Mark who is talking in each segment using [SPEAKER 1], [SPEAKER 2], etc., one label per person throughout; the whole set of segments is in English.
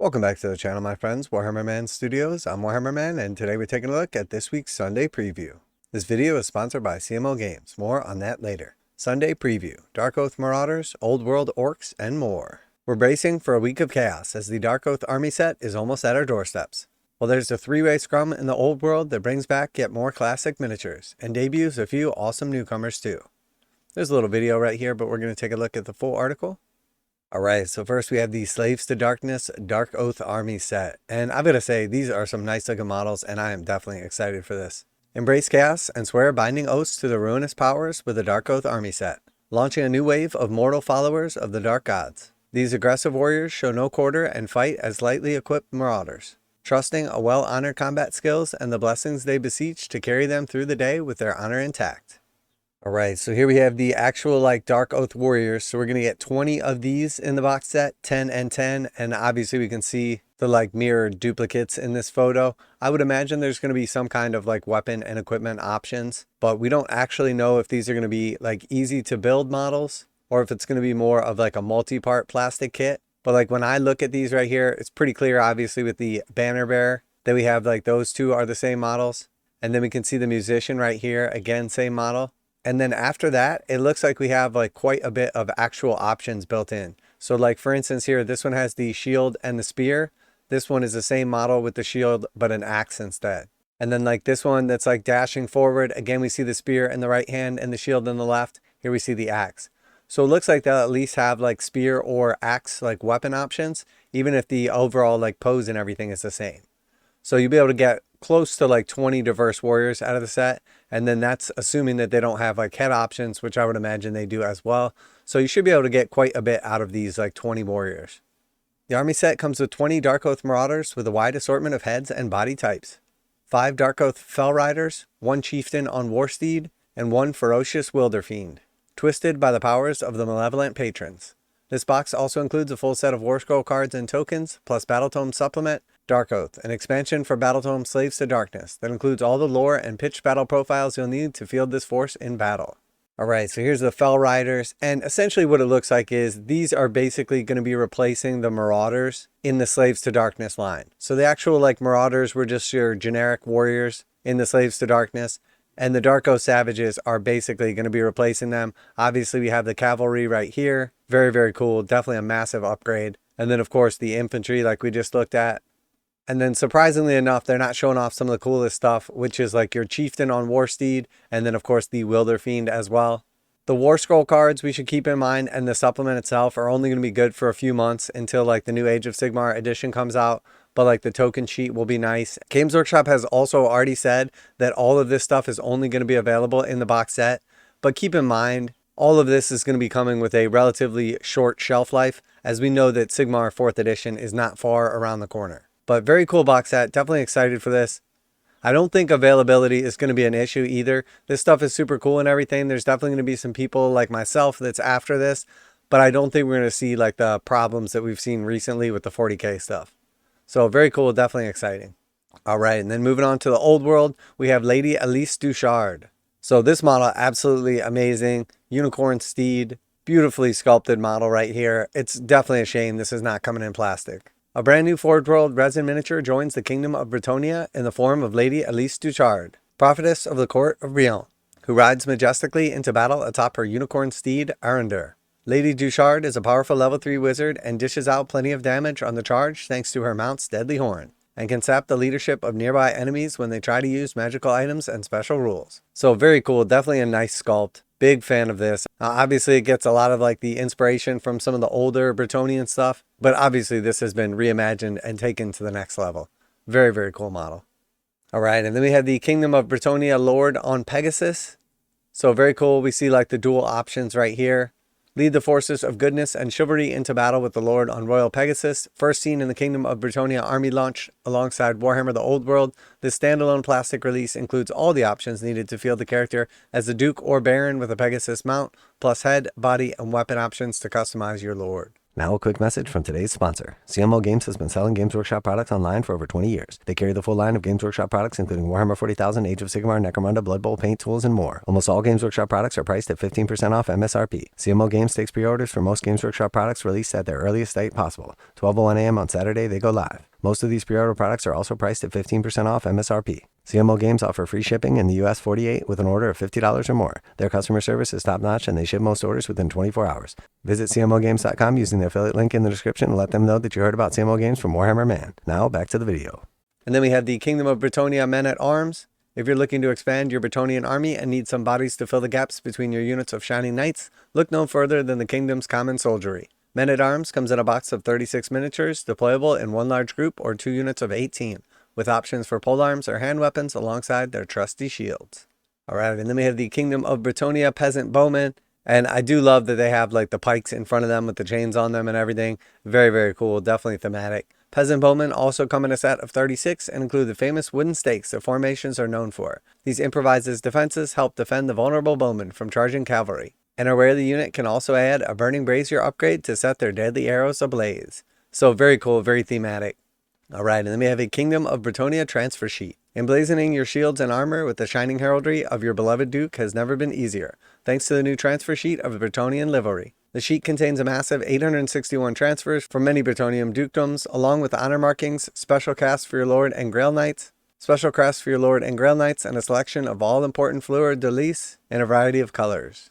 [SPEAKER 1] Welcome back to the channel, my friends. Warhammer Man Studios. I'm Warhammer Man, and today we're taking a look at this week's Sunday preview. This video is sponsored by CMO Games. More on that later. Sunday preview: Darkoath Marauders, Old World Orcs, and more. We're bracing for a week of chaos as the Darkoath army set is almost at our doorsteps. Well, there's a three-way scrum in the Old World that brings back yet more classic miniatures and debuts a few awesome newcomers too. There's a little video right here, but we're going to take a look at the full article. Alright, so first we have the Slaves to Darkness Darkoath Army set. And I've got to say, these are some nice looking models, and I am definitely excited for this. Embrace chaos and swear binding oaths to the ruinous powers with the Darkoath Army set, launching a new wave of mortal followers of the Dark Gods. These aggressive warriors show no quarter and fight as lightly equipped marauders, trusting a well-honored combat skills and the blessings they beseech to carry them through the day with their honor intact. Alright, so here we have the actual Darkoath warriors. So we're going to get 20 of these in the box set, 10 and 10. And obviously we can see the mirrored duplicates in this photo. I would imagine there's going to be some kind of weapon and equipment options, but we don't actually know if these are going to be easy to build models or if it's going to be more of a multi-part plastic kit. But when I look at these right here, it's pretty clear obviously with the banner bearer that we have those two are the same models. And then we can see the musician right here, again, same model. And then after that, it looks like we have quite a bit of actual options built in. So for instance here, this one has the shield and the spear. This one is the same model with the shield, but an axe instead. And then this one that's dashing forward. Again, we see the spear in the right hand and the shield in the left. Here we see the axe. So it looks like they'll at least have spear or axe weapon options, even if the overall pose and everything is the same. So you'll be able to get close to 20 diverse warriors out of the set. And then that's assuming that they don't have head options, which I would imagine they do as well. So you should be able to get quite a bit out of these 20 warriors. The army set comes with 20 Darkoath Marauders with a wide assortment of heads and body types, 5 Darkoath Fell Riders, 1 Chieftain on Warsteed, and 1 Ferocious Wilderfiend, twisted by the powers of the malevolent patrons. This box also includes a full set of War Scroll cards and tokens, plus Battletome Supplement, Darkoath, an expansion for Battletome Slaves to Darkness that includes all the lore and pitched battle profiles you'll need to field this force in battle. Alright, so here's the Fell Riders, and essentially what it looks like is these are basically going to be replacing the Marauders in the Slaves to Darkness line. So the actual Marauders were just your generic warriors in the Slaves to Darkness, and the Darkoath Savages are basically going to be replacing them. Obviously we have the cavalry right here, very very cool, definitely a massive upgrade. And then of course the infantry like we just looked at. And then surprisingly enough, they're not showing off some of the coolest stuff, which is your Chieftain on Warsteed, and then of course the Wilderfiend as well. The War Scroll cards we should keep in mind, and the supplement itself are only going to be good for a few months until the new Age of Sigmar edition comes out. But the token sheet will be nice. Games Workshop has also already said that all of this stuff is only going to be available in the box set. But keep in mind, all of this is going to be coming with a relatively short shelf life, as we know that Sigmar 4th edition is not far around the corner. But very cool box set, definitely excited for this. I don't think availability is going to be an issue either. This stuff is super cool and everything. There's definitely going to be some people like myself that's after this, but I don't think we're going to see the problems that we've seen recently with the 40k stuff. So very cool, definitely exciting. Alright, and then moving on to the Old World, we have Lady Élisse Duchaard. So this model, absolutely amazing. Unicorn steed, beautifully sculpted model right here. It's definitely a shame this is not coming in plastic. A brand new forgeworld resin miniature joins the kingdom of Bretonnia in the form of Lady Élisse Duchaard, prophetess of the court of Brion, who rides majestically into battle atop her unicorn steed, Arundur. Lady Duchaard is a powerful level 3 wizard and dishes out plenty of damage on the charge thanks to her mount's deadly horn, and can sap the leadership of nearby enemies when they try to use magical items and special rules. So very cool, definitely a nice sculpt. Big fan of this. Obviously it gets a lot of the inspiration from some of the older Bretonian stuff, but obviously this has been reimagined and taken to the next level. Very very cool model. Alright, and then we have the Kingdom of Bretonnia Lord on Pegasus. So very cool, we see the dual options right here. Lead the forces of goodness and chivalry into battle with the Lord on Royal Pegasus. First seen in the Kingdom of Bretonnia army launch alongside Warhammer the Old World. This standalone plastic release includes all the options needed to field the character as the Duke or Baron with a Pegasus mount, plus head, body, and weapon options to customize your Lord. Now a quick message from today's sponsor. CMO Games has been selling Games Workshop products online for over 20 years. They carry the full line of Games Workshop products including Warhammer 40,000, Age of Sigmar, Necromunda, Blood Bowl, paint tools, and more. Almost all Games Workshop products are priced at 15% off MSRP. CMO Games takes pre-orders for most Games Workshop products released at their earliest date possible. 12:01 a.m. on Saturday, they go live. Most of these pre-order products are also priced at 15% off MSRP. CMO Games offer free shipping in the US 48 with an order of $50 or more. Their customer service is top-notch and they ship most orders within 24 hours. Visit CMOGames.com using the affiliate link in the description and let them know that you heard about CMO Games from Warhammer Man. Now, back to the video. And then we have the Kingdom of Bretonnia Men-at-Arms. If you're looking to expand your Bretonnian army and need some bodies to fill the gaps between your units of Shining Knights, look no further than the Kingdom's Common Soldiery. Men-at-Arms comes in a box of 36 miniatures, deployable in one large group or 2 units of 18. With options for polearms or hand weapons alongside their trusty shields. Alright, and then we have the Kingdom of Bretonnia Peasant Bowmen, and I do love that they have like the pikes in front of them with the chains on them and everything. Very, very cool, definitely thematic. Peasant Bowmen also come in a set of 36 and include the famous wooden stakes their formations are known for. These improvised defenses help defend the vulnerable bowmen from charging cavalry. And a rarely unit can also add a burning brazier upgrade to set their deadly arrows ablaze. So very cool, very thematic. Alright, and then we have a Kingdom of Bretonnia transfer sheet. Emblazoning your shields and armor with the shining heraldry of your beloved Duke has never been easier, thanks to the new transfer sheet of the Bretonnian livery. The sheet contains a massive 861 transfers from many Bretonnian dukedoms, along with honor markings, special casts for your Lord and Grail Knights, special crests for your Lord and Grail Knights, and a selection of all-important fleur de lis in a variety of colors.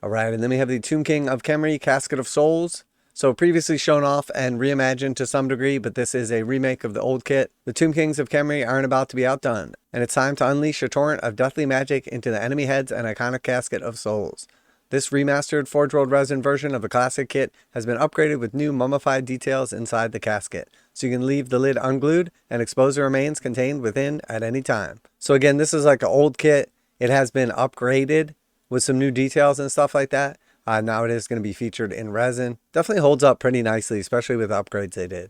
[SPEAKER 1] Alright, and then we have the Tomb King of Khemri, Casket of Souls. So previously shown off and reimagined to some degree, but this is a remake of the old kit. The Tomb Kings of Khemri aren't about to be outdone, and it's time to unleash a torrent of deathly magic into the enemy heads and iconic Casket of Souls. This remastered forgeworld resin version of the classic kit has been upgraded with new mummified details inside the casket, so you can leave the lid unglued and expose the remains contained within at any time. So again, this is like an old kit. It has been upgraded with some new details and stuff like that. Now it is going to be featured in resin. Definitely holds up pretty nicely, especially with the upgrades they did.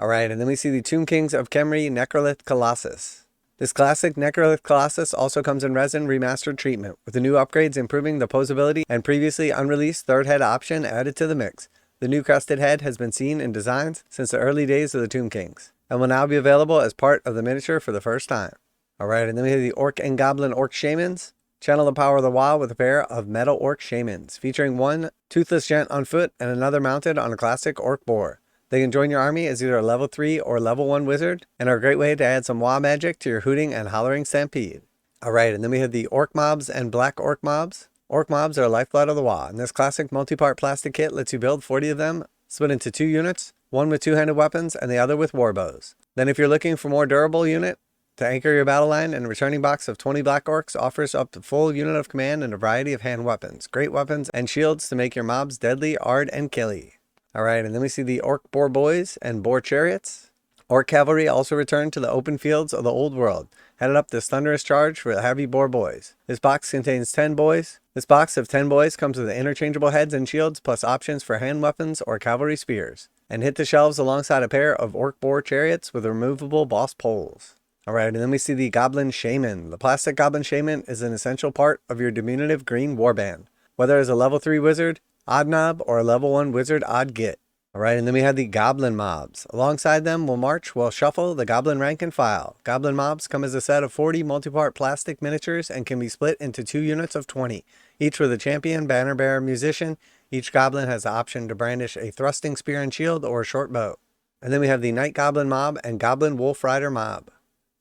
[SPEAKER 1] Alright, and then we see the Tomb Kings of Khemri Necrolith Colossus. This classic Necrolith Colossus also comes in resin remastered treatment, with the new upgrades improving the posability and previously unreleased third head option added to the mix. The new crested head has been seen in designs since the early days of the Tomb Kings, and will now be available as part of the miniature for the first time. Alright, and then we have the Orc and Goblin Orc Shamans. Channel the power of the WoW with a pair of metal orc shamans, featuring one toothless gent on foot and another mounted on a classic orc boar. They can join your army as either a level 3 or level 1 wizard, and are a great way to add some WoW magic to your hooting and hollering stampede. Alright, and then we have the Orc Mobs and Black Orc Mobs. Orc Mobs are a lifeblood of the WoW, and this classic multi-part plastic kit lets you build 40 of them, split into 2 units, one with 2-handed weapons and the other with warbows. Then if you're looking for a more durable unit, to anchor your battle line, and returning box of 20 Black Orcs offers up to full unit of command and a variety of hand weapons, great weapons, and shields to make your mobs deadly, hard, and killy. Alright, and then we see the Orc Boar boys and Boar Chariots. Orc Cavalry also returned to the open fields of the Old World, headed up this thunderous charge for the heavy Boar boys. This box contains 10 boys. This box of 10 boys comes with interchangeable heads and shields, plus options for hand weapons or cavalry spears, and hit the shelves alongside a pair of Orc Boar Chariots with removable boss poles. Alright, and then we see the Goblin Shaman. The plastic Goblin Shaman is an essential part of your diminutive green warband, whether as a level 3 wizard, odd knob, or a level 1 wizard, odd git. Alright, and then we have the Goblin Mobs. Alongside them will march, will shuffle the Goblin rank and file. Goblin Mobs come as a set of 40 multi-part plastic miniatures and can be split into 2 units of 20, each with a champion, banner bearer, musician. Each Goblin has the option to brandish a thrusting spear and shield or a short bow. And then we have the Night Goblin Mob and Goblin Wolf Rider Mob.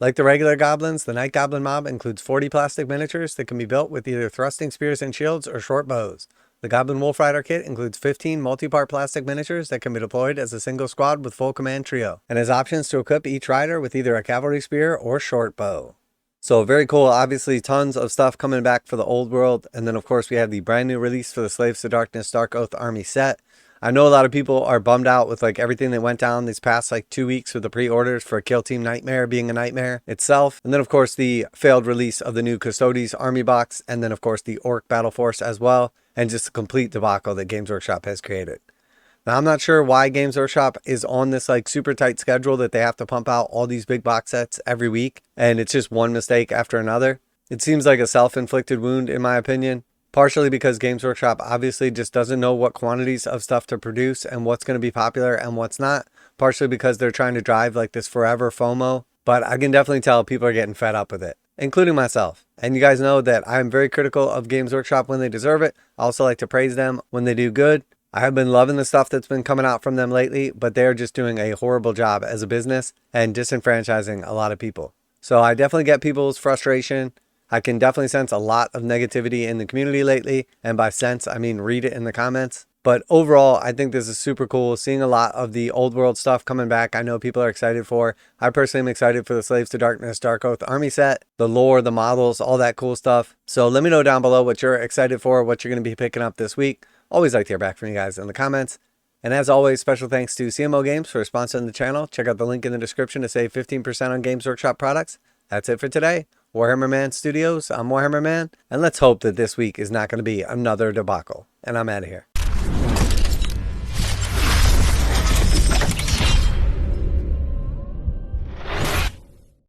[SPEAKER 1] Like the regular goblins, the Night Goblin Mob includes 40 plastic miniatures that can be built with either thrusting spears and shields or short bows. The Goblin Wolf Rider kit includes 15 multi-part plastic miniatures that can be deployed as a single squad with full command trio, and has options to equip each rider with either a cavalry spear or short bow. So very cool, obviously tons of stuff coming back for the Old World, and then of course we have the brand new release for the Slaves to Darkness Darkoath Army set. I know a lot of people are bummed out with like everything that went down these past like 2 weeks with the pre-orders for Kill Team Nightmare being a nightmare itself. And then of course the failed release of the new Custodes Army box, and then of course the Orc Battleforce as well, and just a complete debacle that Games Workshop has created. Now I'm not sure why Games Workshop is on this like super tight schedule that they have to pump out all these big box sets every week, and it's just one mistake after another. It seems like a self-inflicted wound in my opinion. partially because Games Workshop obviously just doesn't know what quantities of stuff to produce and what's going to be popular and what's not, partially because they're trying to drive like this forever FOMO, but I can definitely tell people are getting fed up with it, including myself. And you guys know that I'm very critical of Games Workshop when they deserve it. I also like to praise them when they do good. I have been loving the stuff that's been coming out from them lately, but they're just doing a horrible job as a business and disenfranchising a lot of people. So I definitely get people's frustration. I can definitely sense a lot of negativity in the community lately. And by sense, I mean read it in the comments. But overall, I think this is super cool. Seeing a lot of the old world stuff coming back, I know people are excited for. I personally am excited for the Slaves to Darkness Darkoath army set, the lore, the models, all that cool stuff. So let me know down below what you're excited for, what you're going to be picking up this week. Always like to hear back from you guys in the comments. And as always, special thanks to CMO Games for sponsoring the channel. Check out the link in the description to save 15% on Games Workshop products. That's it for today. Warhammer Man Studios, I'm Warhammer Man, and let's hope that this week is not going to be another debacle. And I'm out of here.